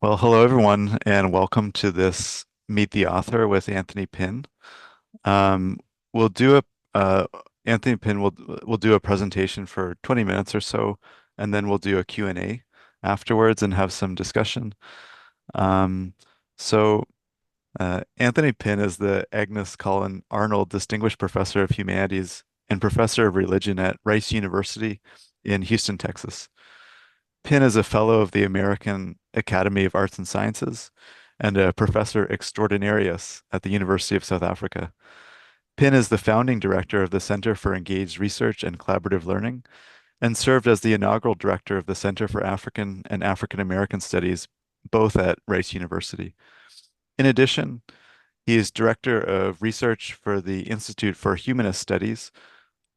Well, hello everyone, and welcome to this Meet the Author with Anthony Pinn. Um, we'll do a Anthony Pinn will do a presentation for 20 minutes or so, and then we'll do a Q&A afterwards and have some discussion. Um, so Anthony Pinn is the Agnes Cullen Arnold Distinguished Professor of Humanities and Professor of Religion at Rice University in Houston, Texas. Pinn is a fellow of the American Academy of Arts and Sciences and a Professor Extraordinarius at the University of South Africa. Pinn is the founding director of the Center for Engaged Research and Collaborative Learning and served as the inaugural director of the Center for African and African American Studies, both at Rice University. In addition, he is director of research for the Institute for Humanist Studies,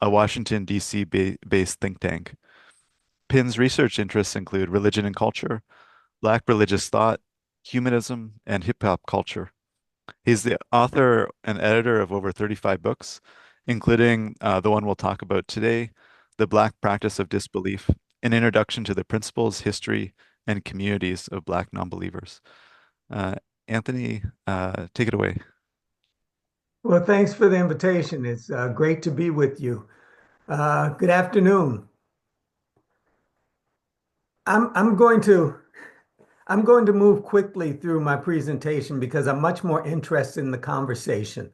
a Washington, D.C. based think tank. Pinn's research interests include religion and culture, Black religious thought, humanism, and hip hop culture. He's the author and editor of over 35 books, including the one we'll talk about today, The Black Practice of Disbelief, an introduction to the principles, history, and communities of Black nonbelievers. Uh, Anthony, take it away. Well, thanks for the invitation. It's great to be with you. Good afternoon. I'm going to move quickly through my presentation because I'm much more interested in the conversation.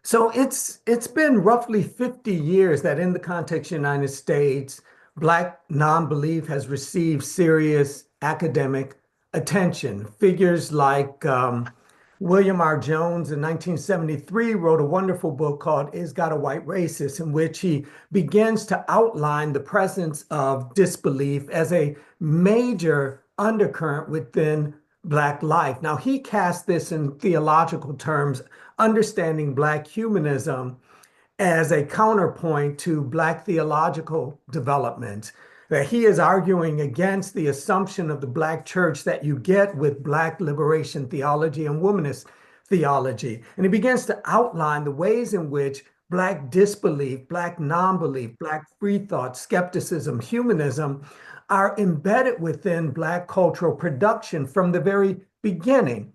So it's been roughly 50 years that in the context of the United States, Black non-belief has received serious academic attention. Figures like William R. Jones in 1973 wrote a wonderful book called Is God a White Racist?, in which he begins to outline the presence of disbelief as a major undercurrent within Black life. Now, he cast this in theological terms, understanding Black humanism as a counterpoint to Black theological development. That he is arguing against the assumption of the Black church that you get with Black liberation theology and womanist theology. And he begins to outline the ways in which Black disbelief, Black non-belief, Black free thought, skepticism, humanism are embedded within Black cultural production from the very beginning.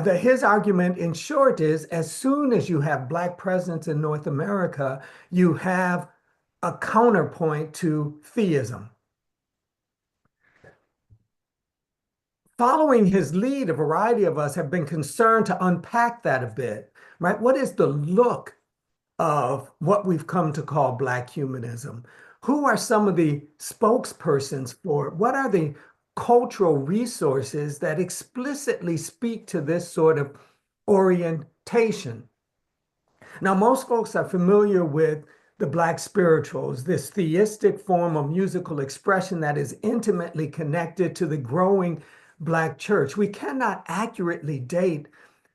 His argument, in short, is as soon as you have Black presence in North America, you have a counterpoint to theism. Following his lead, a variety of us have been concerned to unpack that a bit, right? What is the look of what we've come to call Black humanism? Who are some of the spokespersons for it? What are the cultural resources that explicitly speak to this sort of orientation? Now, most folks are familiar with the Black spirituals, this theistic form of musical expression that is intimately connected to the growing Black church. We cannot accurately date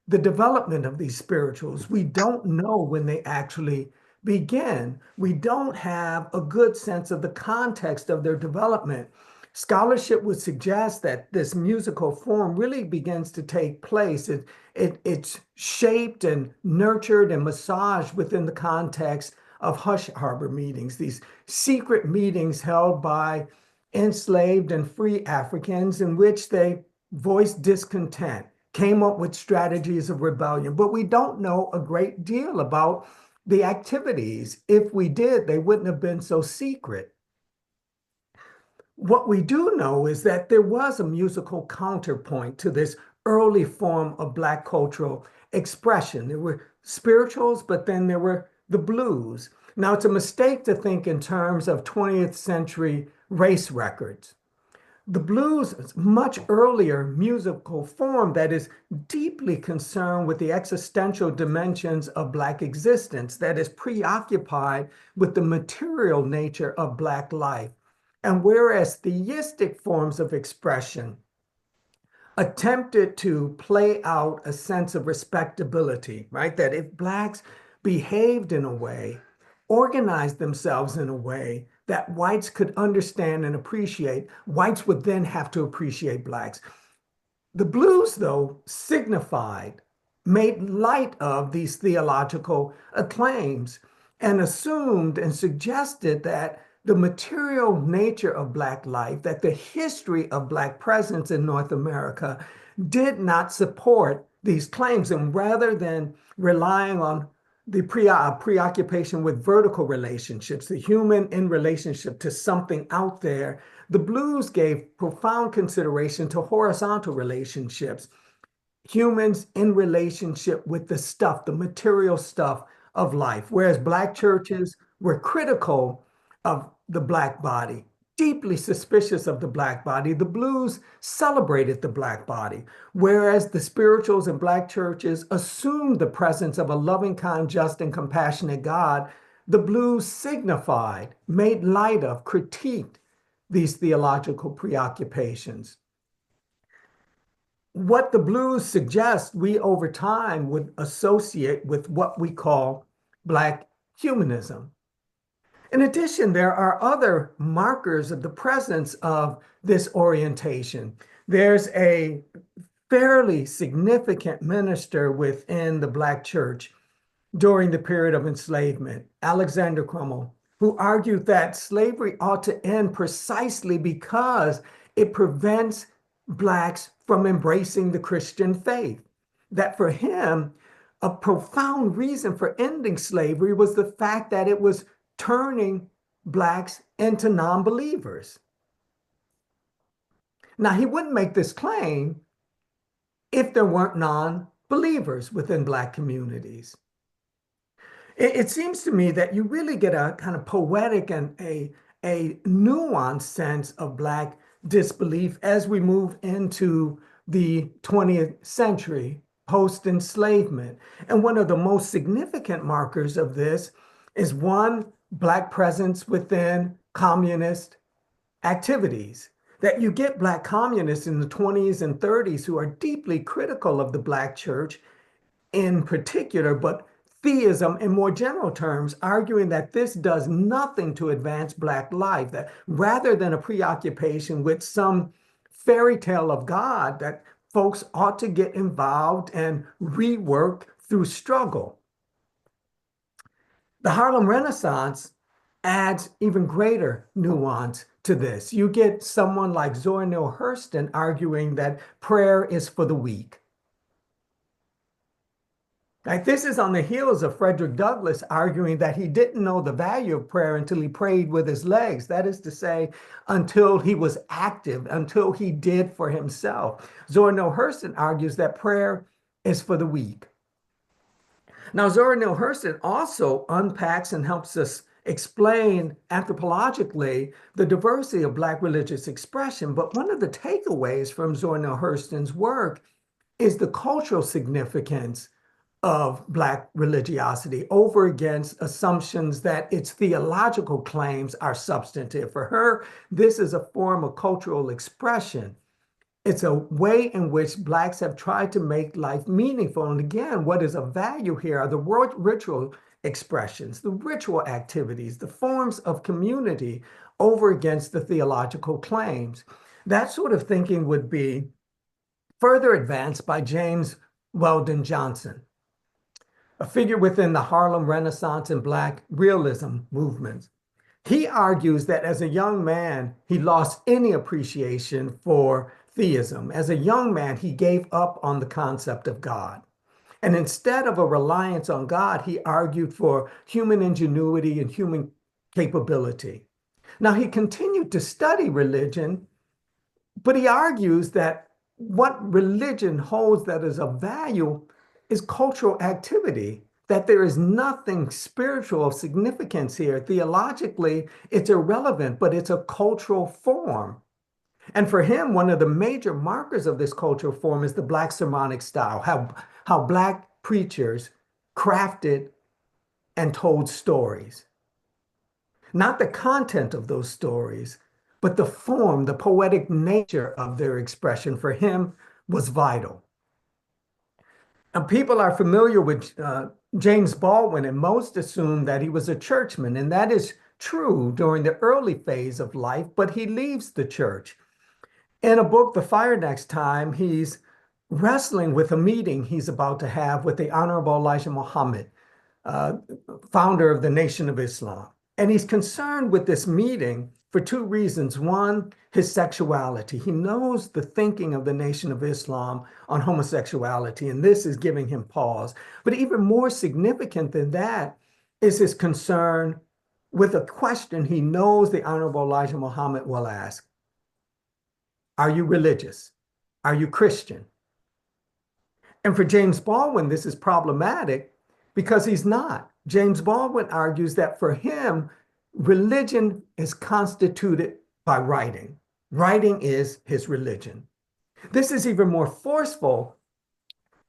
the development of these spirituals. We don't know when they actually begin. We don't have a good sense of the context of their development. Scholarship would suggest that this musical form really begins to take place. It's shaped and nurtured and massaged within the context of hush harbor meetings, these secret meetings held by enslaved and free Africans in which they voiced discontent, came up with strategies of rebellion. But we don't know a great deal about the activities. If we did, they wouldn't have been so secret. What we do know is that there was a musical counterpoint to this early form of Black cultural expression. There were spirituals, but then there were the blues. Now, it's a mistake to think in terms of 20th century race records. The blues is a much earlier musical form that is deeply concerned with the existential dimensions of Black existence, that is preoccupied with the material nature of Black life. And whereas theistic forms of expression attempted to play out a sense of respectability, right? That if Blacks behaved in a way, organized themselves in a way that whites could understand and appreciate, whites would then have to appreciate Blacks. The blues, though, signified, made light of these theological acclaims and assumed and suggested that the material nature of Black life, that the history of Black presence in North America did not support these claims. And rather than relying on the preoccupation with vertical relationships, the human in relationship to something out there, the blues gave profound consideration to horizontal relationships, humans in relationship with the stuff, the material stuff of life. Whereas Black churches were critical of the Black body, deeply suspicious of the Black body, the blues celebrated the Black body. Whereas the spirituals in Black churches assumed the presence of a loving, kind, just, and compassionate God, the blues signified, made light of, critiqued these theological preoccupations. What the blues suggest, we over time would associate with what we call Black humanism. In addition, there are other markers of the presence of this orientation. There's a fairly significant minister within the Black church during the period of enslavement, Alexander Crummell, who argued that slavery ought to end precisely because it prevents Blacks from embracing the Christian faith. That for him, a profound reason for ending slavery was the fact that it was turning Blacks into non-believers. Now, he wouldn't make this claim if there weren't non-believers within Black communities. It seems to me that you really get a kind of poetic and a nuanced sense of Black disbelief as we move into the 20th century, post-enslavement. And one of the most significant markers of this is one, Black presence within communist activities. That you get Black communists in the 20s and 30s who are deeply critical of the Black church in particular, but theism in more general terms, arguing that this does nothing to advance Black life, that rather than a preoccupation with some fairy tale of God, that folks ought to get involved and rework through struggle. The Harlem Renaissance adds even greater nuance to this. You get someone like Zora Neale Hurston arguing that prayer is for the weak. Like, this is on the heels of Frederick Douglass arguing that he didn't know the value of prayer until he prayed with his legs. That is to say, until he was active, until he did for himself. Zora Neale Hurston argues that prayer is for the weak. Now, Zora Neale Hurston also unpacks and helps us explain anthropologically the diversity of Black religious expression. But one of the takeaways from Zora Neale Hurston's work is the cultural significance of Black religiosity over against assumptions that its theological claims are substantive. For her, this is a form of cultural expression. It's a way in which Blacks have tried to make life meaningful. And again, what is of value here are the ritual expressions, the ritual activities, the forms of community over against the theological claims. That sort of thinking would be further advanced by James Weldon Johnson, a figure within the Harlem Renaissance and Black realism movements. He argues that as a young man, he lost any appreciation for theism. As a young man, he gave up on the concept of God. And instead of a reliance on God, he argued for human ingenuity and human capability. Now, he continued to study religion, but he argues that what religion holds that is of value is cultural activity, that there is nothing spiritual of significance here. Theologically, it's irrelevant, but it's a cultural form. And for him, one of the major markers of this cultural form is the Black sermonic style, how Black preachers crafted and told stories. Not the content of those stories, but the form, the poetic nature of their expression for him was vital. And people are familiar with James Baldwin, and most assume that he was a churchman, and that is true during the early phase of life, but he leaves the church. In a book, The Fire Next Time, he's wrestling with a meeting he's about to have with the Honorable Elijah Muhammad, founder of the Nation of Islam. And he's concerned with this meeting for two reasons. One, his sexuality. He knows the thinking of the Nation of Islam on homosexuality, and this is giving him pause. But even more significant than that is his concern with a question he knows the Honorable Elijah Muhammad will ask. Are you religious? Are you Christian? And for James Baldwin, this is problematic because he's not. James Baldwin argues that for him, religion is constituted by writing. Writing is his religion. This is even more forceful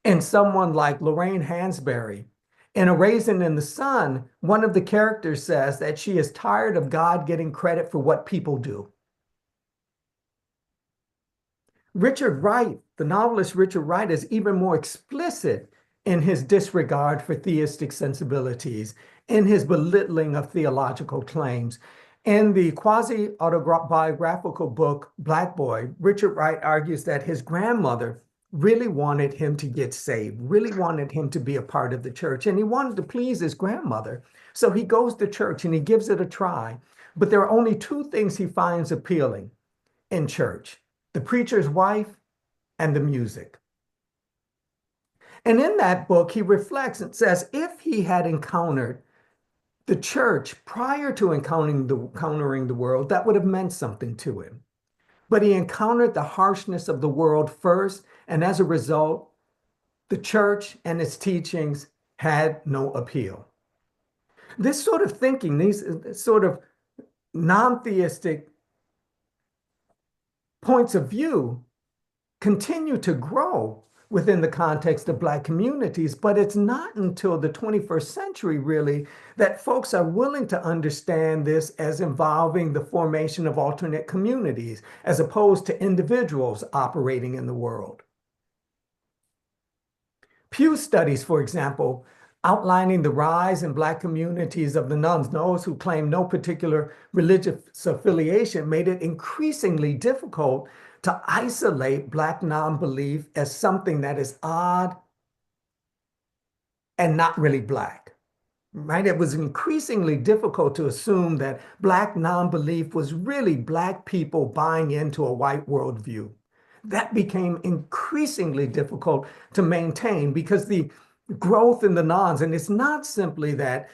in someone like Lorraine Hansberry. In A Raisin in the Sun, one of the characters says that she is tired of God getting credit for what people do. Richard Wright, the novelist Richard Wright, is even more explicit in his disregard for theistic sensibilities, in his belittling of theological claims. In the quasi-autobiographical book, Black Boy, Richard Wright argues that his grandmother really wanted him to get saved, really wanted him to be a part of the church, and he wanted to please his grandmother. So he goes to church and he gives it a try. But there are only two things he finds appealing in church: the preacher's wife and the music. And in that book, he reflects and says if he had encountered the church prior to encountering the world, that would have meant something to him. But he encountered the harshness of the world first, and as a result, the church and its teachings had no appeal. This sort of thinking, these sort of non-theistic points of view continue to grow within the context of Black communities, but it's not until the 21st century, really, that folks are willing to understand this as involving the formation of alternate communities, as opposed to individuals operating in the world. Pew Studies, for example, outlining the rise in Black communities of the nones, those who claim no particular religious affiliation, made it increasingly difficult to isolate Black non-belief as something that is odd and not really Black, right? It was increasingly difficult to assume that Black non-belief was really Black people buying into a white worldview. That became increasingly difficult to maintain because the growth in the nones, and it's not simply that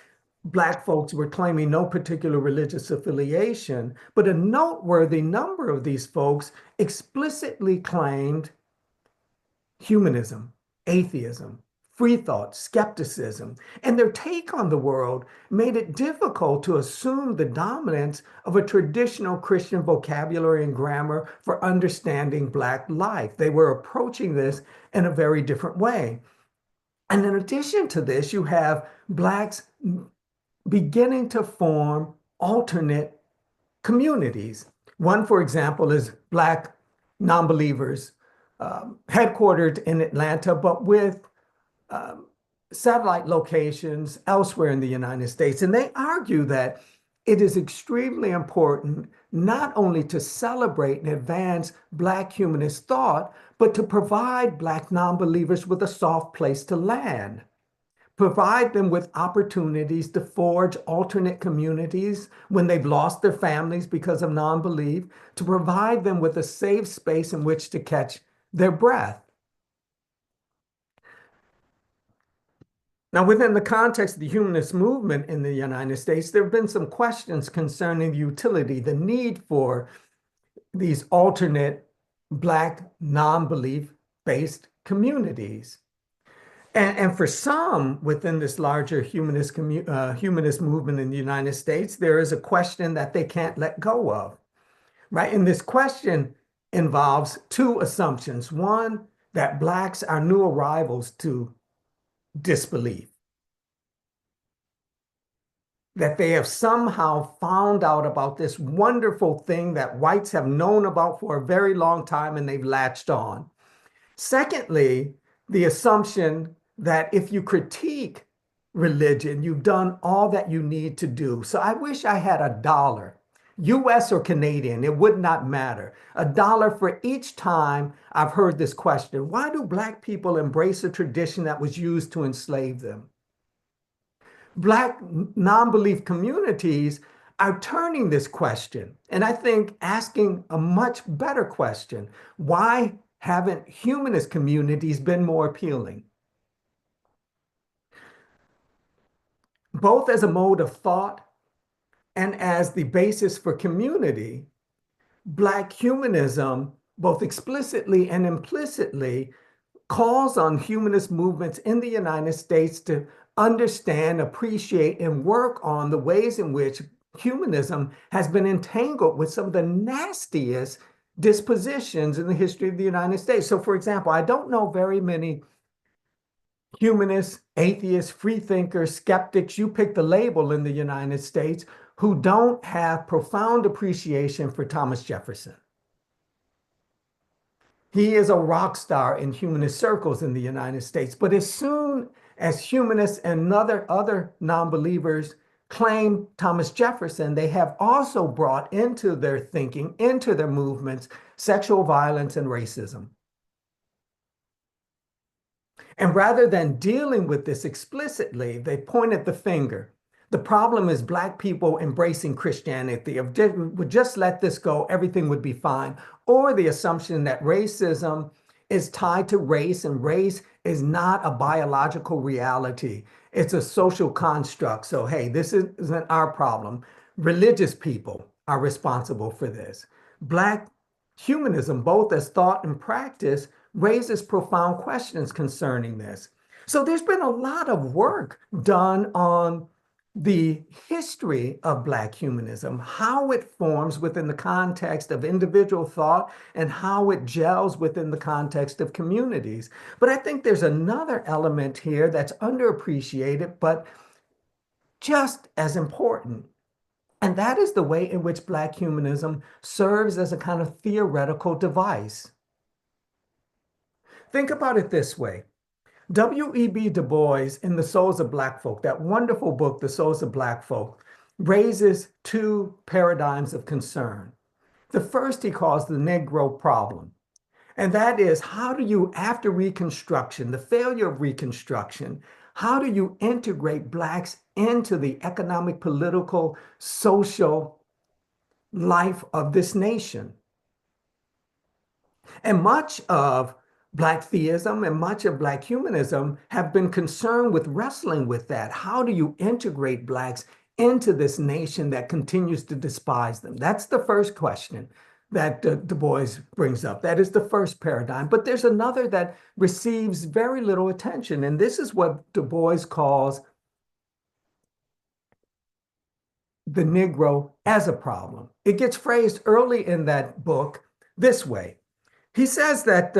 Black folks were claiming no particular religious affiliation, but a noteworthy number of these folks explicitly claimed humanism, atheism, free thought, skepticism, and their take on the world made it difficult to assume the dominance of a traditional Christian vocabulary and grammar for understanding Black life. They were approaching this in a very different way. And in addition to this, you have Blacks beginning to form alternate communities. One, for example, is Black Nonbelievers, headquartered in Atlanta, but with satellite locations elsewhere in the United States. And they argue that it is extremely important not only to celebrate and advance Black humanist thought, but to provide Black nonbelievers with a soft place to land. Provide them with opportunities to forge alternate communities when they've lost their families because of non-belief, to provide them with a safe space in which to catch their breath. Now, within the context of the humanist movement in the United States, there have been some questions concerning the utility, the need for these alternate Black non-belief-based communities. And for some within this larger humanist movement in the United States, there is a question that they can't let go of, right? And this question involves two assumptions. One, that Blacks are new arrivals to disbelief, that they have somehow found out about this wonderful thing that whites have known about for a very long time and they've latched on. Secondly, the assumption that if you critique religion, you've done all that you need to do. So I wish I had $1, US or Canadian, it would not matter. $1 for each time I've heard this question. Why do Black people embrace a tradition that was used to enslave them? Black non-belief communities are turning this question, and I think asking a much better question. Why haven't humanist communities been more appealing? Both as a mode of thought and as the basis for community, Black humanism, both explicitly and implicitly, calls on humanist movements in the United States to understand, appreciate, and work on the ways in which humanism has been entangled with some of the nastiest dispositions in the history of the United States. So, for example, I don't know very many humanists, atheists, free thinkers, skeptics, you pick the label in the United States, who don't have profound appreciation for Thomas Jefferson. He is a rock star in humanist circles in the United States. But as soon as humanists and other non-believers claim Thomas Jefferson, they have also brought into their thinking, into their movements, sexual violence and racism. And rather than dealing with this explicitly, they pointed the finger. The problem is Black people embracing Christianity. If we would just let this go, everything would be fine. Or the assumption that racism is tied to race and race is not a biological reality. It's a social construct. So, hey, this isn't our problem. Religious people are responsible for this. Black humanism, both as thought and practice, raises profound questions concerning this. So there's been a lot of work done on the history of Black humanism, how it forms within the context of individual thought and how it gels within the context of communities. But I think there's another element here that's underappreciated, but just as important. And that is the way in which Black humanism serves as a kind of theoretical device. Think about it this way. W.E.B. Du Bois in The Souls of Black Folk, that wonderful book, The Souls of Black Folk, raises two paradigms of concern. The first he calls the Negro problem. And that is, how do you, after Reconstruction, the failure of Reconstruction, how do you integrate Blacks into the economic, political, social life of this nation? And much of Black theism and much of Black humanism have been concerned with wrestling with that. How do you integrate Blacks into this nation that continues to despise them? That's the first question that Du Bois brings up. That is the first paradigm. But there's another that receives very little attention. And this is what Du Bois calls the Negro as a problem. It gets phrased early in that book this way. He says that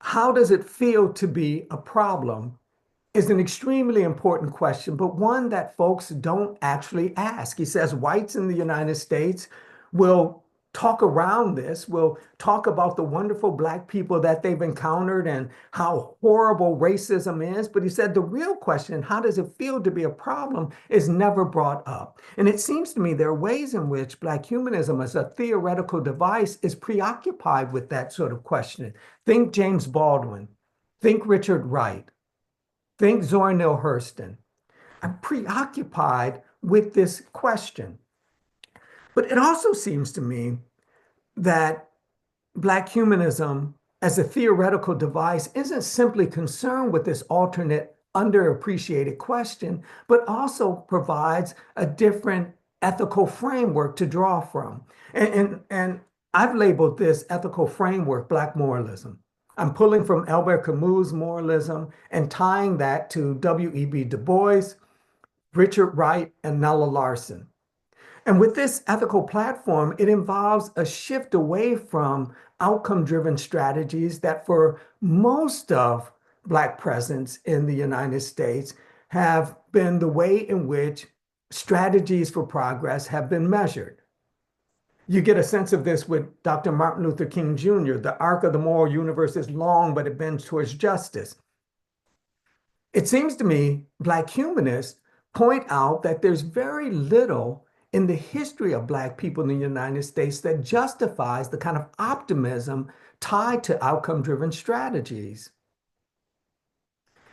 how does it feel to be a problem is an extremely important question, but one that folks don't actually ask. He says whites in the United States will talk around this, will talk about the wonderful Black people that they've encountered and how horrible racism is. But he said the real question, how does it feel to be a problem, is never brought up. And it seems to me there are ways in which Black humanism as a theoretical device is preoccupied with that sort of question. Think James Baldwin, think Richard Wright. Think Zora Neale Hurston. I'm preoccupied with this question. But it also seems to me that Black humanism as a theoretical device isn't simply concerned with this alternate, underappreciated question, but also provides a different ethical framework to draw from. And I've labeled this ethical framework Black moralism. I'm pulling from Albert Camus' moralism and tying that to W.E.B. Du Bois, Richard Wright, and Nella Larson. And with this ethical platform, it involves a shift away from outcome-driven strategies that for most of Black presence in the United States have been the way in which strategies for progress have been measured. You get a sense of this with Dr. Martin Luther King Jr. The arc of the moral universe is long, but it bends towards justice. It seems to me Black humanists point out that there's very little in the history of Black people in the United States that justifies the kind of optimism tied to outcome-driven strategies.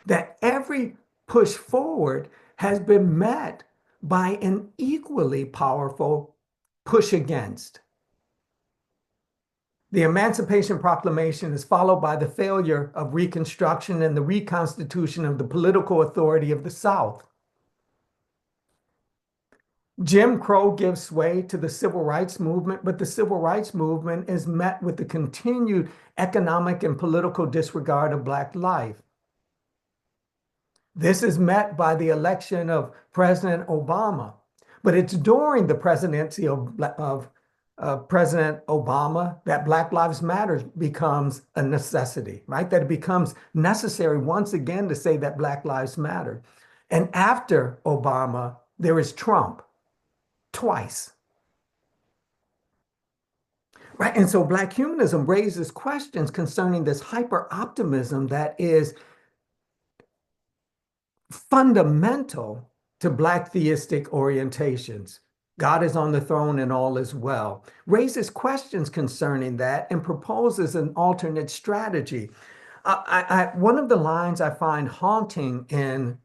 that every push forward has been met by an equally powerful push against. The Emancipation Proclamation is followed by the failure of Reconstruction and the reconstitution of the political authority of the South. Jim Crow gives sway to the civil rights movement, but the civil rights movement is met with the continued economic and political disregard of Black life. This is met by the election of President Obama, but it's during the presidency of President Obama that Black Lives Matter becomes a necessity, right? That it becomes necessary once again to say that Black Lives Matter. And after Obama, there is Trump twice. Right. And so Black humanism raises questions concerning this hyper optimism that is fundamental to Black theistic orientations. God is on the throne and all is well. Raises questions concerning that and proposes an alternate strategy. One of the lines I find haunting in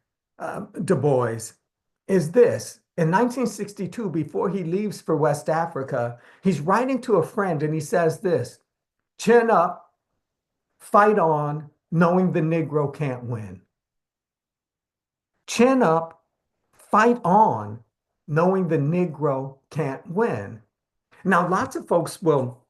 Du Bois is this. In 1962, before he leaves for West Africa, he's writing to a friend and he says this: chin up, fight on, knowing the Negro can't win. Chin up, fight on, knowing the Negro can't win. Now, lots of folks will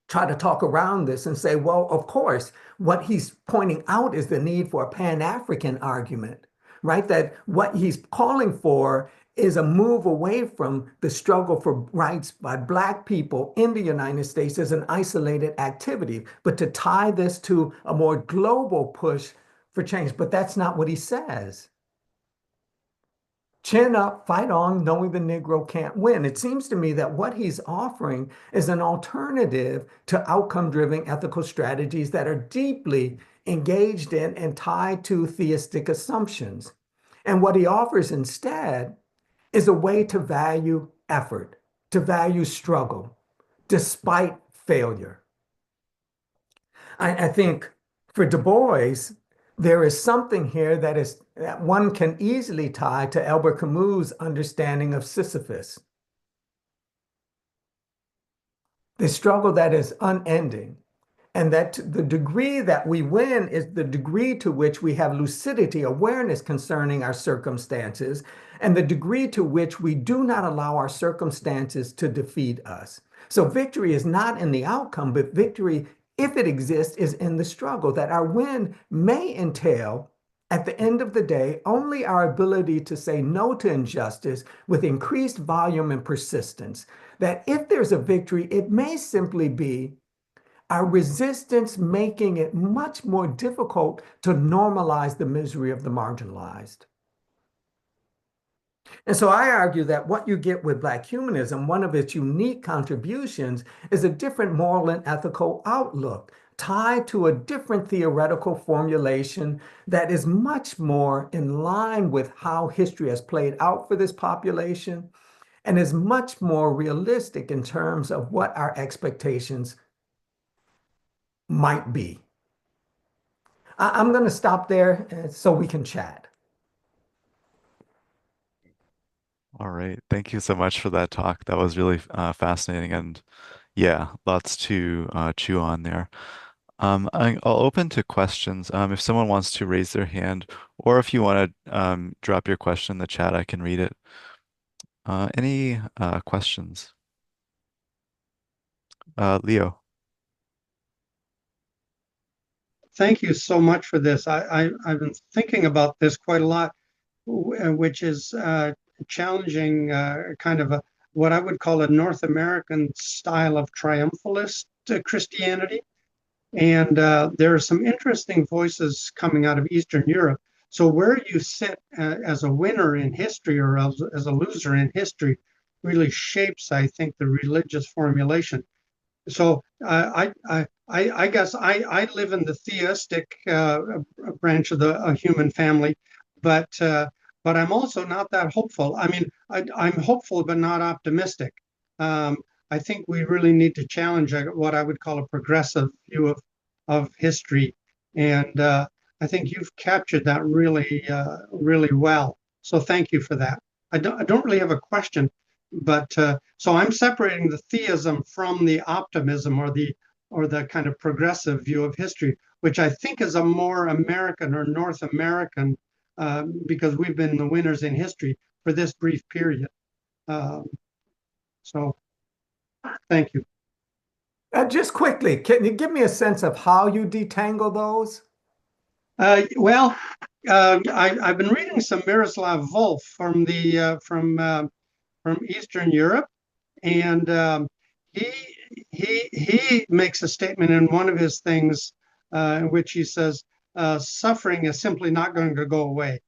try to talk around this and say, well, of course, what he's pointing out is the need for a Pan-African argument, right? That what he's calling for is a move away from the struggle for rights by Black people in the United States as an isolated activity, but to tie this to a more global push for change. But that's not what he says. Chin up, fight on, knowing the Negro can't win. It seems to me that what he's offering is an alternative to outcome-driven ethical strategies that are deeply engaged in and tied to theistic assumptions. And what he offers instead is a way to value effort, to value struggle, despite failure. I think for Du Bois, there is something here that one can easily tie to Albert Camus' understanding of Sisyphus. The struggle that is unending, and that the degree that we win is the degree to which we have lucidity, awareness concerning our circumstances, and the degree to which we do not allow our circumstances to defeat us. So victory is not in the outcome, but victory, if it exists, is in the struggle. That our win may entail, at the end of the day, only our ability to say no to injustice with increased volume and persistence. That if there's a victory, it may simply be our resistance making it much more difficult to normalize the misery of the marginalized. And so I argue that what you get with Black humanism, one of its unique contributions, is a different moral and ethical outlook tied to a different theoretical formulation that is much more in line with how history has played out for this population and is much more realistic in terms of what our expectations might be. I'm going to stop there so we can chat. All right. Thank you so much for that talk. That was really fascinating and yeah, lots to chew on there. I'll open to questions. If someone wants to raise their hand, or if you want to drop your question in the chat, I can read it. Any questions? Leo. Thank you so much for this. I've been thinking about this quite a lot, which is challenging kind of what I would call a North American style of triumphalist Christianity. And there are some interesting voices coming out of Eastern Europe. So where you sit as a winner in history or as a loser in history really shapes, I think, the religious formulation. So I guess I live in the theistic branch of the human family, but I'm also not that hopeful. I mean, I'm hopeful but not optimistic. I think we really need to challenge what I would call a progressive view of history, and I think you've captured that really well. So thank you for that. I don't really have a question, but so I'm separating the theism from the optimism or the kind of progressive view of history, which I think is a more American or North American, because we've been the winners in history for this brief period. Um, so thank you. Just quickly, can you give me a sense of how you detangle those? Well, I've been reading some Miroslav Volf from Eastern Europe, and he he makes a statement in one of his things in which he says suffering is simply not going to go away.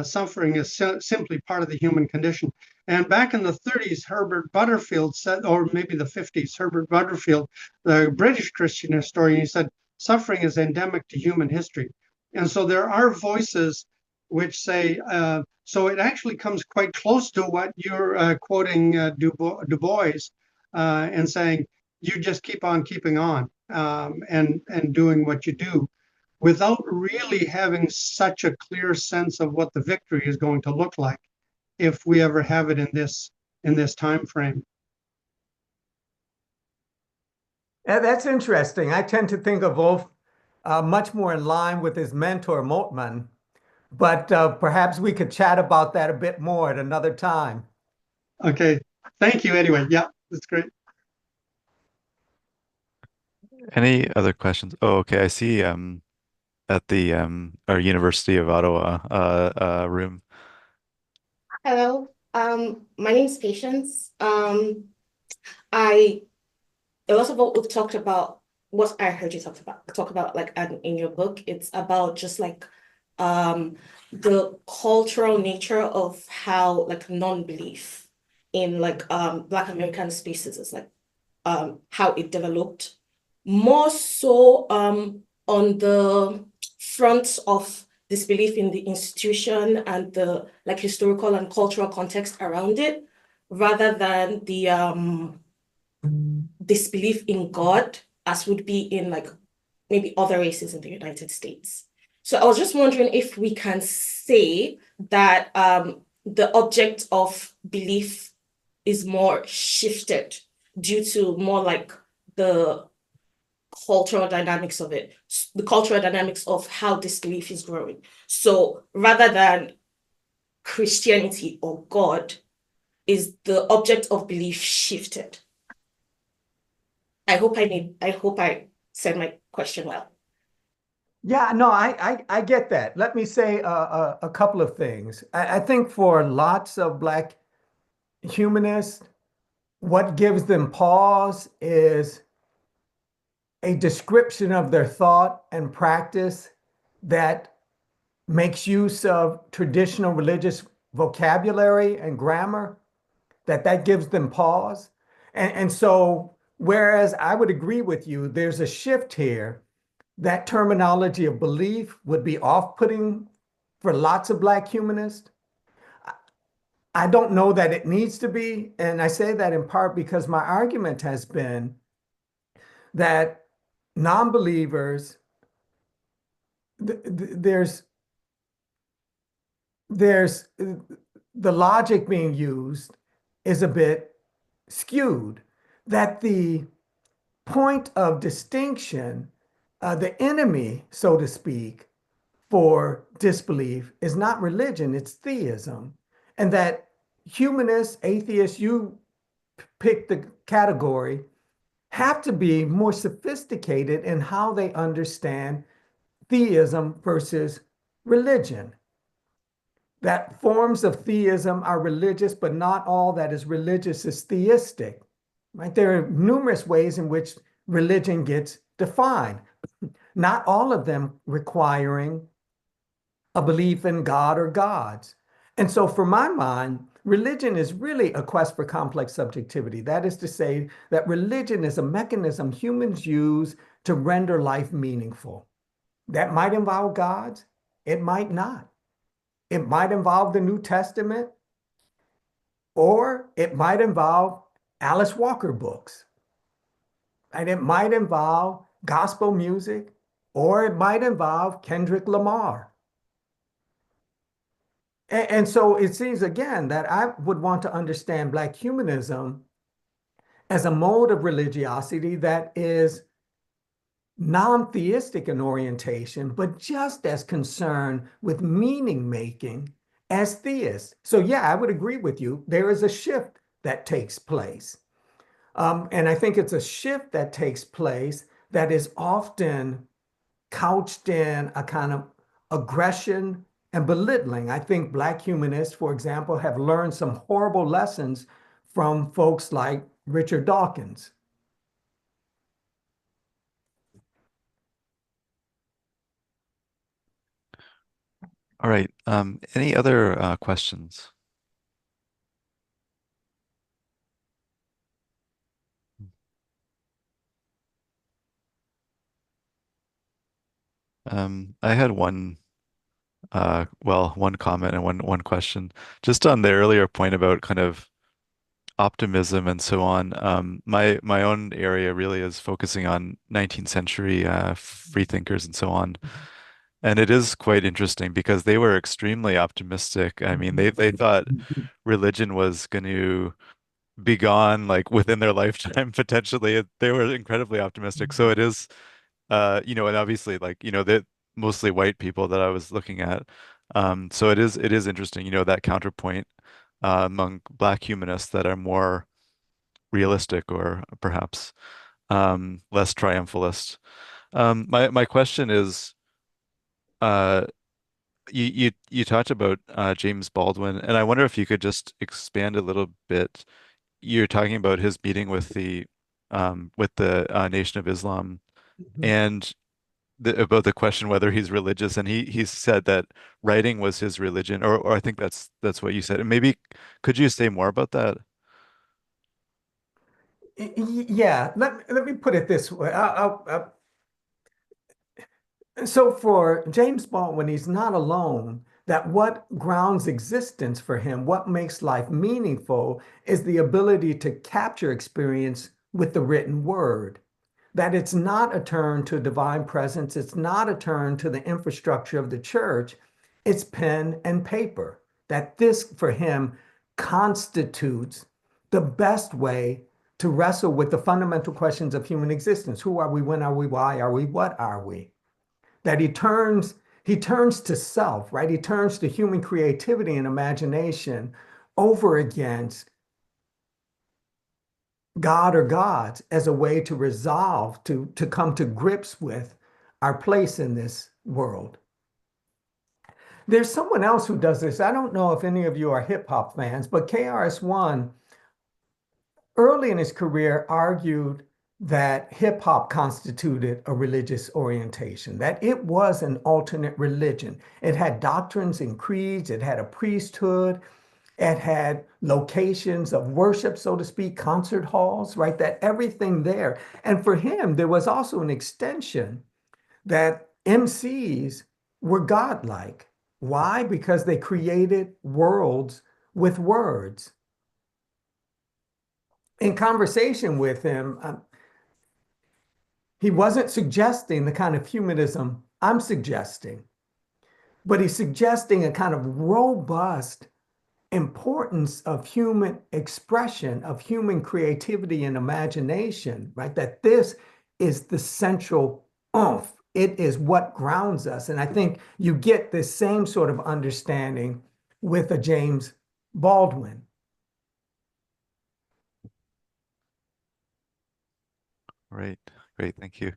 Suffering is simply part of the human condition. And back in the 30s, Herbert Butterfield said, or maybe the 50s, Herbert Butterfield, the British Christian historian, he said, suffering is endemic to human history. And so there are voices which say, so it actually comes quite close to what you're quoting Du Bois and saying, you just keep on keeping on and doing what you do without really having such a clear sense of what the victory is going to look like if we ever have it in this time frame. That's interesting. I tend to think of Wolf much more in line with his mentor, Moltmann, but perhaps we could chat about that a bit more at another time. Okay, thank you anyway. Yeah, that's great. Any other questions? Oh, okay. I see at the our University of Ottawa room. Hello, my name is Patience. I A lot of what we've talked about, what I heard you talk about like in your book, it's about just like the cultural nature of how like non-belief in like Black American spaces is like how it developed. More so on the front of disbelief in the institution and the like historical and cultural context around it, rather than the disbelief in God as would be in like maybe other races in the United States. So I was just wondering if we can say that the object of belief is more shifted due to more like the cultural dynamics of it, the cultural dynamics of how this belief is growing. So rather than Christianity or God, is the object of belief shifted? I hope I said my question well. Yeah, no, I get that. Let me say a couple of things. I think for lots of Black humanists, what gives them pause is a description of their thought and practice that makes use of traditional religious vocabulary and grammar, that gives them pause. And so, whereas I would agree with you, there's a shift here. That terminology of belief would be off-putting for lots of Black humanists. I don't know that it needs to be. And I say that in part because my argument has been that non-believers, there's the logic being used is a bit skewed, that the point of distinction, the enemy, so to speak, for disbelief is not religion, it's theism. And that humanists, atheists, you pick the category, have to be more sophisticated in how they understand theism versus religion. That forms of theism are religious, but not all that is religious is theistic. Right? There are numerous ways in which religion gets defined, not all of them requiring a belief in God or gods. And so, for my mind, religion is really a quest for complex subjectivity. That is to say, that religion is a mechanism humans use to render life meaningful. That might involve gods, it might not. It might involve the New Testament, or it might involve Alice Walker books. And it might involve gospel music. or it might involve Kendrick Lamar. And so it seems again that I would want to understand Black humanism as a mode of religiosity that is non-theistic in orientation, but just as concerned with meaning making as theists. So yeah, I would agree with you. There is a shift that takes place. And I think it's a shift that takes place that is often couched in a kind of aggression and belittling. I think Black humanists, for example, have learned some horrible lessons from folks like Richard Dawkins. All right. Any other questions? I had one comment and one question. Just on the earlier point about kind of optimism and so on. My own area really is focusing on 19th century free thinkers and so on. And it is quite interesting because they were extremely optimistic. I mean, they thought religion was going to be gone like within their lifetime potentially. They were incredibly optimistic. So it is and obviously like, they're mostly white people that I was looking at. So it is interesting, that counterpoint among Black humanists that are more realistic or perhaps less triumphalist. My question is, uh, you talked about James Baldwin, and I wonder if you could just expand a little bit. You're talking about his meeting with the Nation of Islam and about the question whether he's religious, and he said that writing was his religion, or I think that's what you said. And maybe could you say more about that? Yeah, let me put it this way. So for James Baldwin, he's not alone. That what grounds existence for him, what makes life meaningful, is the ability to capture experience with the written word. That it's not a turn to divine presence, it's not a turn to the infrastructure of the church, it's pen and paper. That this, for him, constitutes the best way to wrestle with the fundamental questions of human existence. Who are we? When are we? Why are we? What are we? That he turns to self, right? He turns to human creativity and imagination over against God or gods as a way to resolve, to come to grips with our place in this world. There's someone else who does this. I don't know if any of you are hip hop fans, but KRS-One early in his career argued that hip hop constituted a religious orientation, that it was an alternate religion. It had doctrines and creeds, it had a priesthood, it had locations of worship, so to speak, concert halls, right? That everything there. And for him, there was also an extension that MCs were godlike. Why? Because they created worlds with words. In conversation with him, he wasn't suggesting the kind of humanism I'm suggesting, but he's suggesting a kind of robust importance of human expression, of human creativity and imagination, right? That this is the central oomph. It is what grounds us. And I think you get the same sort of understanding with a James Baldwin. Right. Great. Thank you.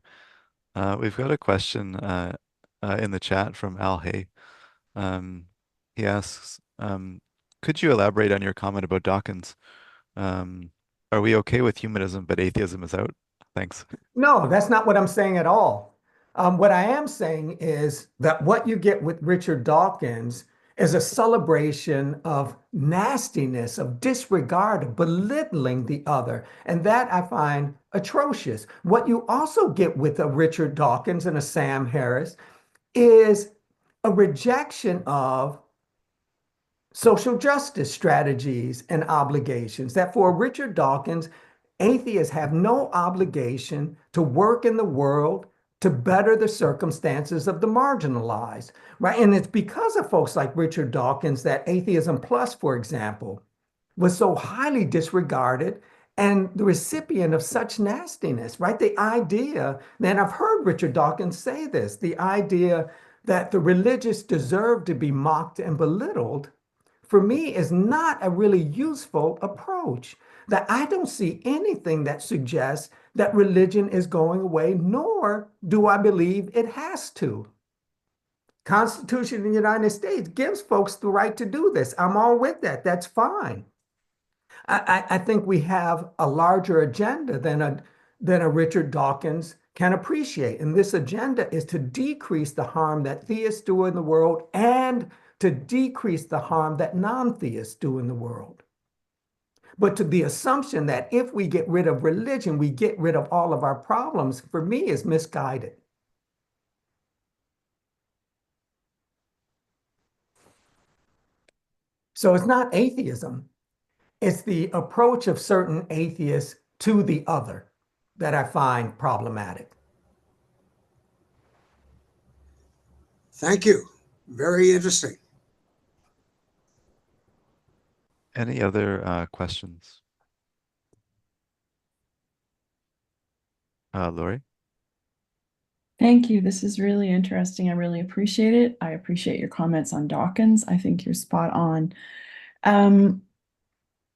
We've got a question in the chat from Al Hay. Um, he asks, could you elaborate on your comment about Dawkins? Um, are we okay with humanism, but atheism is out? Thanks. No, that's not what I'm saying at all. What I am saying is that what you get with Richard Dawkins is a celebration of nastiness, of disregard, of belittling the other. And that I find atrocious. What you also get with a Richard Dawkins and a Sam Harris is a rejection of social justice strategies and obligations. That for Richard Dawkins, atheists have no obligation to work in the world to better the circumstances of the marginalized, right? And it's because of folks like Richard Dawkins that Atheism Plus, for example, was so highly disregarded and the recipient of such nastiness, right? The idea, and I've heard Richard Dawkins say this, the idea that the religious deserve to be mocked and belittled, for me, is not a really useful approach. That I don't see anything that suggests that religion is going away, nor do I believe it has to. Constitution of the United States gives folks the right to do this. I'm all with that. That's fine. I think we have a larger agenda than a Richard Dawkins can appreciate. And this agenda is to decrease the harm that theists do in the world and to decrease the harm that non-theists do in the world. But to the assumption that if we get rid of religion, we get rid of all of our problems, for me, is misguided. So it's not atheism. It's the approach of certain atheists to the other that I find problematic. Thank you. Very interesting. Any other questions? Lori? Thank you. This is really interesting. I really appreciate it. I appreciate your comments on Dawkins. I think you're spot on.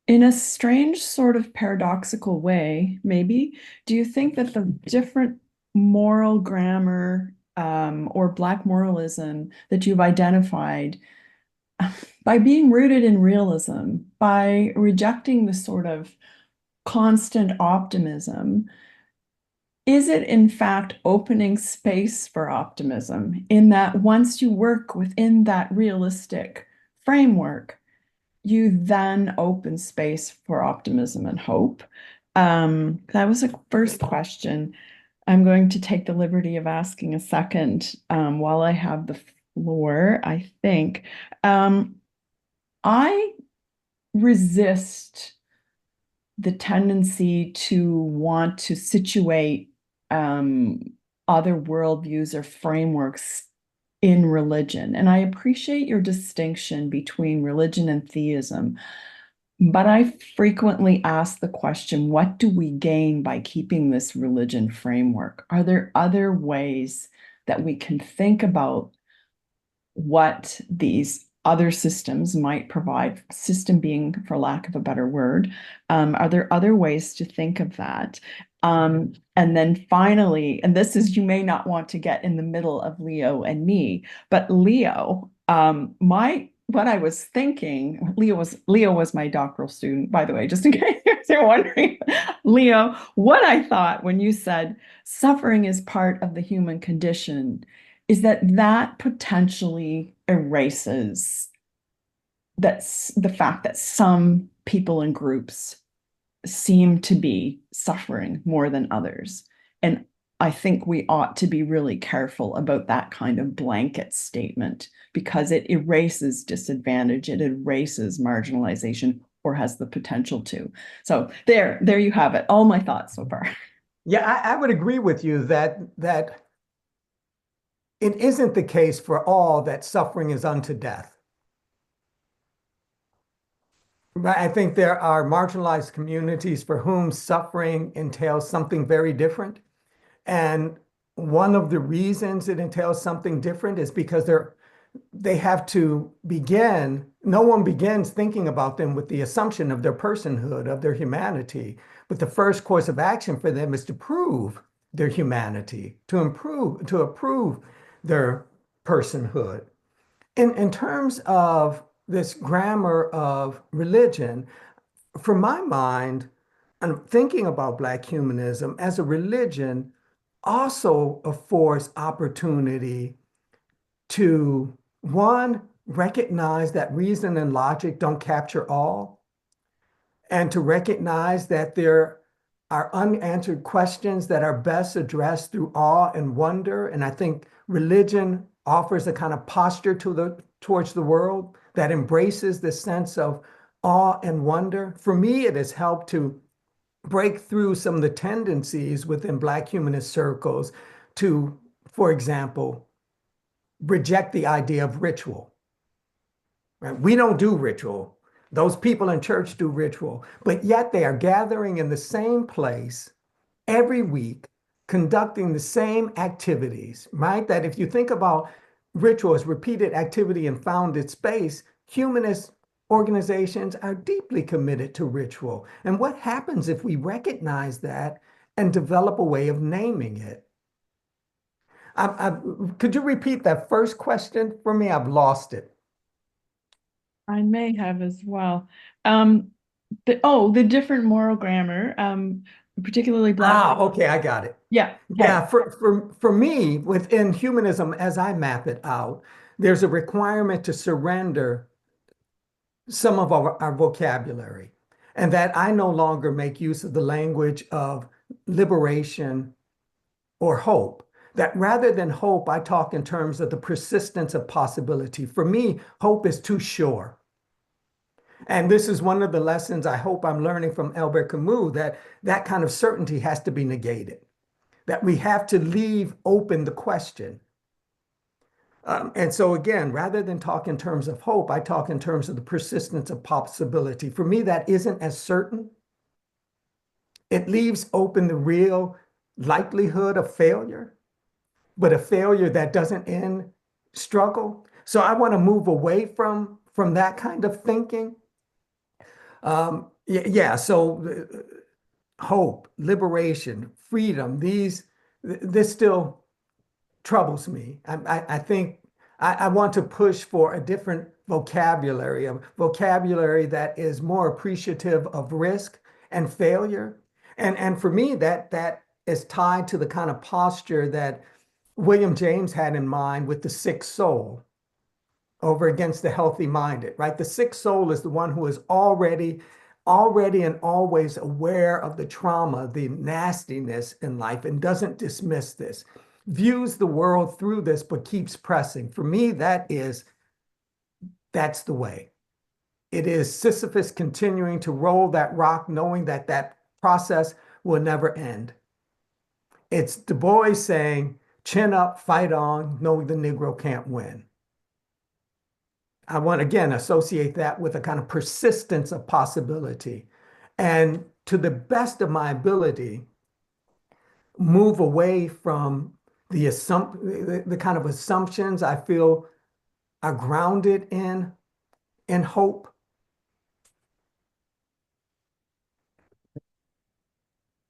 In a strange sort of paradoxical way, maybe, do you think that the different moral grammar or Black moralism that you've identified, by being rooted in realism, by rejecting the sort of constant optimism, is it in fact opening space for optimism in that once you work within that realistic framework, you then open space for optimism and hope? That was a first question. I'm going to take the liberty of asking a second while I have the floor, I think. I resist the tendency to want to situate other worldviews or frameworks in religion. And I appreciate your distinction between religion and theism. But I frequently ask the question, what do we gain by keeping this religion framework? Are there other ways that we can think about what these other systems might provide, system being, for lack of a better word? Are there other ways to think of that? And then finally, and this is, you may not want to get in the middle of Leo and me, but Leo, what I was thinking, Leo was my doctoral student, by the way, just in case you're wondering. Leo, what I thought when you said suffering is part of the human condition is that potentially erases that's the fact that some people and groups seem to be suffering more than others. And I think we ought to be really careful about that kind of blanket statement because it erases disadvantage, it erases marginalization, or has the potential to. So there you have it. All my thoughts so far. Yeah, I would agree with you that it isn't the case for all that suffering is unto death. But I think there are marginalized communities for whom suffering entails something very different. And one of the reasons it entails something different is because they have to begin, no one begins thinking about them with the assumption of their personhood, of their humanity. But the first course of action for them is to prove their humanity, to approve their personhood. In terms of this grammar of religion, for my mind, I'm thinking about Black humanism as a religion also affords opportunity to, one, recognize that reason and logic don't capture all, and to recognize that there are unanswered questions that are best addressed through awe and wonder. And I think religion offers a kind of posture towards the world that embraces the sense of awe and wonder. For me, it has helped to break through some of the tendencies within Black humanist circles to, for example, reject the idea of ritual. Right? We don't do ritual. Those people in church do ritual, but yet they are gathering in the same place every week, conducting the same activities, right? That if you think about ritual as repeated activity in founded space, humanist organizations are deeply committed to ritual. And what happens if we recognize that and develop a way of naming it? Could you repeat that first question for me? I've lost it. I may have as well. The different moral grammar, particularly Black. Okay, I got it. Yeah. Okay. Yeah, for me, within humanism, as I map it out, there's a requirement to surrender some of our vocabulary, and that I no longer make use of the language of liberation or hope. That rather than hope, I talk in terms of the persistence of possibility. For me, hope is too sure. And this is one of the lessons I hope I'm learning from Albert Camus, that that kind of certainty has to be negated, that we have to leave open the question. And so again, rather than talk in terms of hope, I talk in terms of the persistence of possibility. For me, that isn't as certain. It leaves open the real likelihood of failure, but a failure that doesn't end struggle. So I want to move away from that kind of thinking. So hope, liberation, freedom, this still troubles me. I think I want to push for a different vocabulary, a vocabulary that is more appreciative of risk and failure. And for me, that is tied to the kind of posture that William James had in mind with the sick soul over against the healthy minded, right? The sick soul is the one who is already and always aware of the trauma, the nastiness in life, and doesn't dismiss this, views the world through this, but keeps pressing. For me, that's the way. It is Sisyphus continuing to roll that rock, knowing that that process will never end. It's Du Bois saying, chin up, fight on, knowing the Negro can't win. I want, again, associate that with a kind of persistence of possibility. And to the best of my ability, move away from the kind of assumptions I feel are grounded in hope.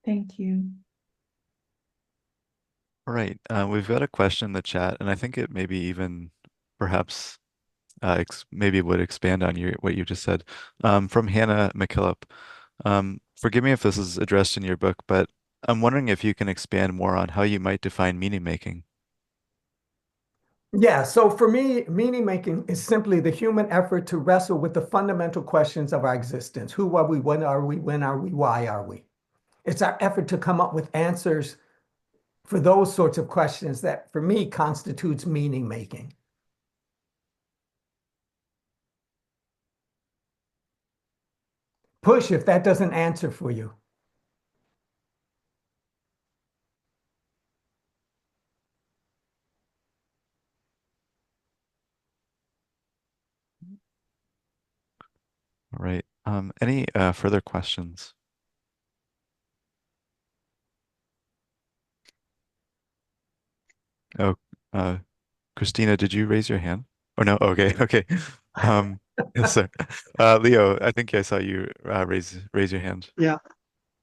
Thank you. All right. We've got a question in the chat, and I think it maybe even perhaps maybe would expand on what you just said, from Hannah McKillop. Forgive me if this is addressed in your book, but I'm wondering if you can expand more on how you might define meaning making. Yeah, so for me, meaning making is simply the human effort to wrestle with the fundamental questions of our existence. Who are we? When are we? When are we? Why are we? It's our effort to come up with answers for those sorts of questions that, for me, constitutes meaning making. Push if that doesn't answer for you. All right. Any further questions? Oh, Christina, did you raise your hand? Oh no. Okay. Okay. Yes, sir. Leo, I think I saw you raise your hand. Yeah,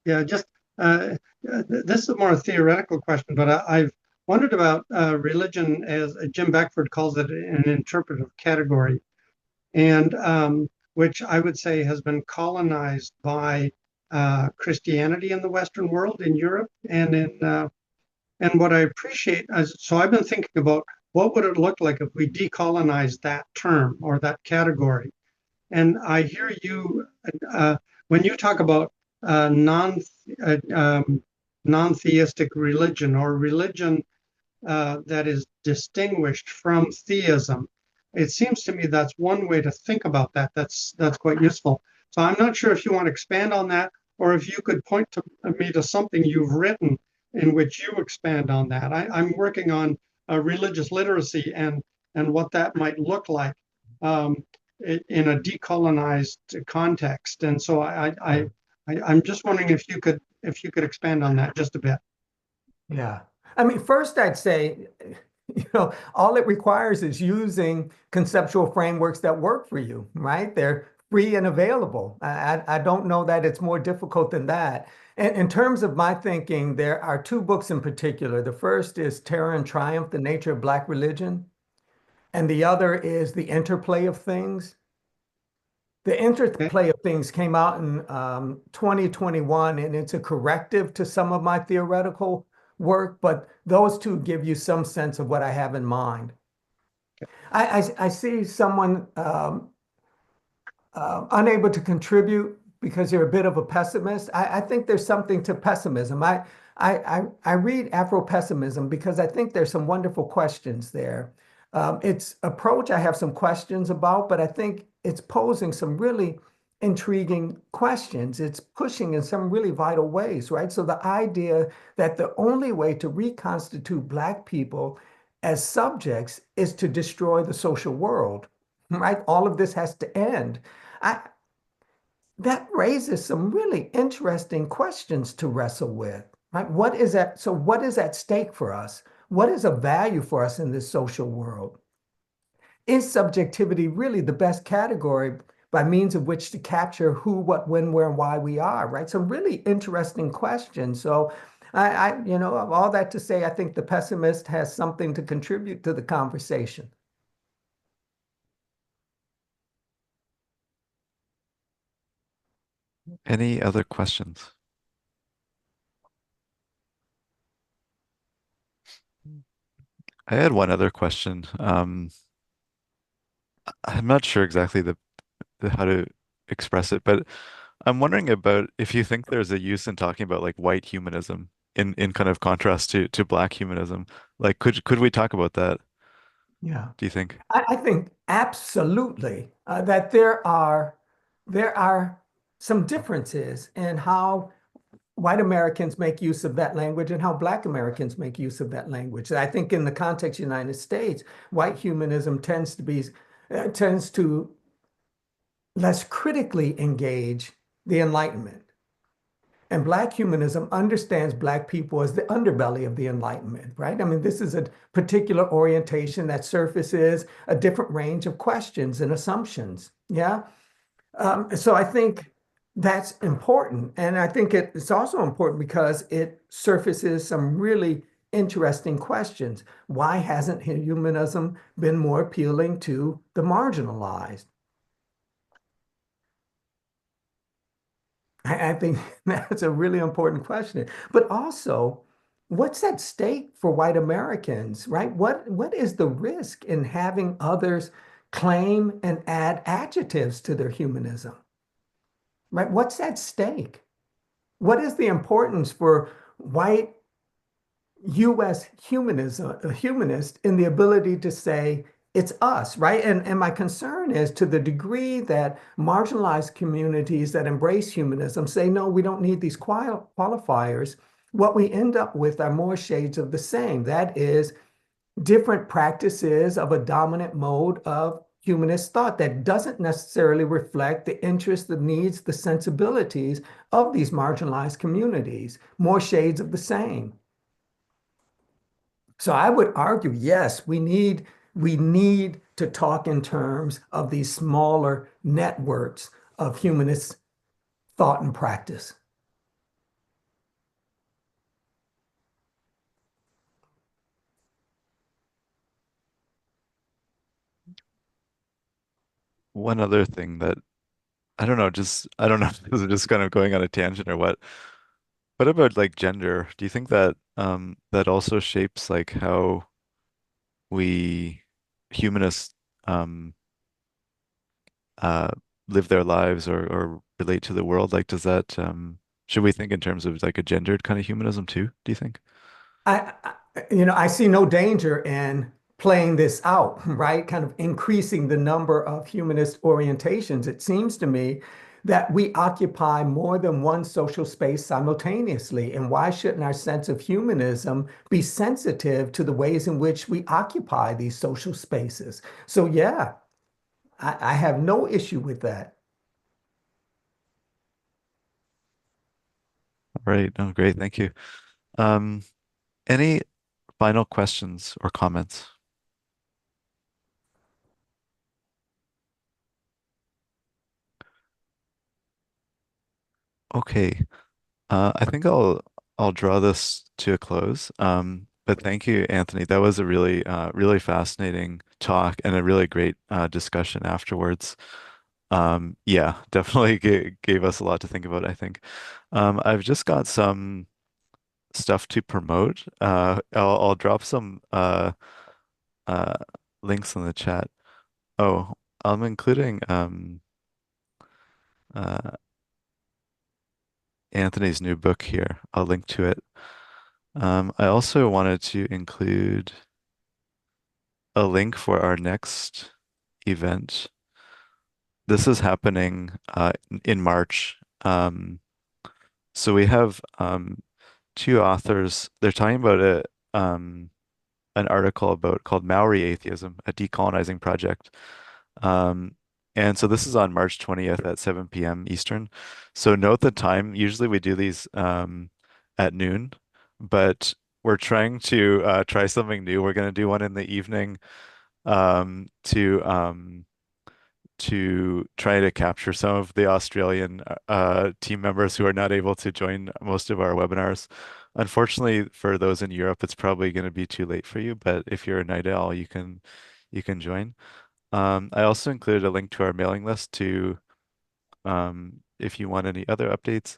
yeah. Just this is a more theoretical question, but I've wondered about religion, as Jim Beckford calls it, an interpretive category, and which I would say has been colonized by Christianity in the Western world, in Europe, and what I appreciate so I've been thinking about what would it look like if we decolonized that term or that category. And I hear you when you talk about non-theistic religion, or religion that is distinguished from theism. It seems to me that's one way to think about that. That's quite useful. So I'm not sure if you want to expand on that, or if you could point me to something you've written in which you expand on that. I'm working on religious literacy and what that might look like um, in a decolonized context. And so I'm just wondering if you could expand on that just a bit. Yeah. I mean, first I'd say, all it requires is using conceptual frameworks that work for you, right? They're free and available. I don't know that it's more difficult than that. And in terms of my thinking, there are two books in particular. The first is Terror and Triumph, The Nature of Black Religion, and the other is The Interplay of Things. The Okay. Interplay of Things came out in 2021, and it's a corrective to some of my theoretical work, but those two give you some sense of what I have in mind. I see someone unable to contribute because you're a bit of a pessimist. I think there's something to pessimism. I read Afro-pessimism because I think there's some wonderful questions there. Its approach, I have some questions about, but I think it's posing some really intriguing questions. It's pushing in some really vital ways, right? So the idea that the only way to reconstitute Black people as subjects is to destroy the social world, right? All of this has to end. I, that raises some really interesting questions to wrestle with, right? What is that? So what is at stake for us? What is of value for us in this social world? Is subjectivity really the best category by means of which to capture who, what, when, where, and why we are, right? Some really interesting questions. So all that to say, I think the pessimist has something to contribute to the conversation. Any other questions? I had one other question. I'm not sure exactly the how to express it, but I'm wondering about if you think there's a use in talking about like white humanism in kind of contrast to black humanism. Like could we talk about that, Yeah. do you think? I think absolutely that there are some differences in how white Americans make use of that language and how Black Americans make use of that language. I think in the context of the United States, white humanism tends to less critically engage the Enlightenment. And Black humanism understands Black people as the underbelly of the Enlightenment, right? I mean, this is a particular orientation that surfaces a different range of questions and assumptions. Yeah. So I think that's important. And I think it's also important because it surfaces some really interesting questions. Why hasn't humanism been more appealing to the marginalized? I think that's a really important question. But also, what's at stake for white Americans, right? What is the risk in having others claim and add adjectives to their humanism, right? What's at stake? What is the importance for white US humanism, a humanist in the ability to say, it's us, right? And my concern is to the degree that marginalized communities that embrace humanism say, no, we don't need these qualifiers. What we end up with are more shades of the same. That is, different practices of a dominant mode of humanist thought that doesn't necessarily reflect the interests, the needs, the sensibilities of these marginalized communities, more shades of the same. So I would argue, yes, we need to talk in terms of these smaller networks of humanist thought and practice. One other thing that I don't know, just I don't know if this is just kind of going on a tangent or what. What about like gender? Do you think that that also shapes like how we humanists um uh live their lives or relate to the world? Like does that should we think in terms of like a gendered kind of humanism too, do you think? I see no danger in playing this out, right? Kind of increasing the number of humanist orientations. It seems to me that we occupy more than one social space simultaneously. And why shouldn't our sense of humanism be sensitive to the ways in which we occupy these social spaces? So, yeah, I have no issue with that. All right. Oh, great. Thank you. Um, any final questions or comments? Okay. I think I'll draw this to a close. But thank you, Anthony. That was a really fascinating talk and a really great discussion afterwards. Yeah, definitely gave us a lot to think about, I think. I've just got some stuff to promote. I'll drop some uh, links in the chat. Oh, I'm including uh, Anthony's new book here. I'll link to it. I also wanted to include a link for our next event. This is happening in March. So we have two authors. They're talking about an article about called Maori Atheism, a decolonizing project. Um, and so this is on March 20th at 7 p.m. Eastern. So note the time. Usually we do these at noon, but we're trying to try something new. We're going to do one in the evening um, to um, to try to capture some of the Australian team members who are not able to join most of our webinars. Unfortunately, for those in Europe, it's probably going to be too late for you, but if you're a night owl, you can join. I also included a link to our mailing list to if you want any other updates.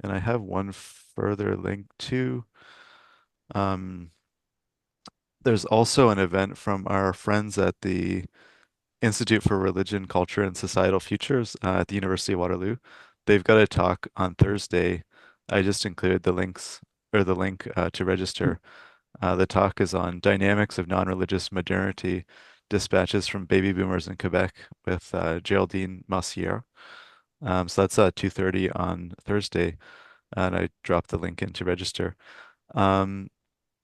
And I have one further link too. Um, there's also an event from our friends at the Institute for Religion, Culture, and Societal Futures at the University of Waterloo. They've got a talk on Thursday. I just included the links or the link to register. The talk is on dynamics of non-religious modernity, dispatches from baby boomers in Quebec with Geraldine Massiere. So that's 2:30 on Thursday, and I dropped the link in to register. Um,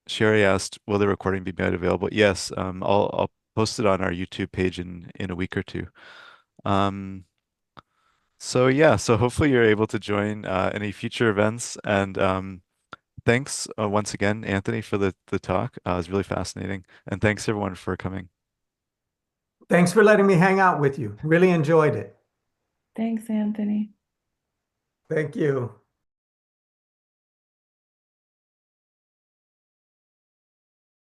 Sherry asked, "Will the recording be made available?" Yes, I'll post it on our YouTube page in a week or two. Um, so yeah, so hopefully you're able to join any future events, and thanks once again, Anthony, for the talk. It was really fascinating, and thanks everyone for coming. Thanks for letting me hang out with you. Really enjoyed it. Thanks, Anthony. Thank you.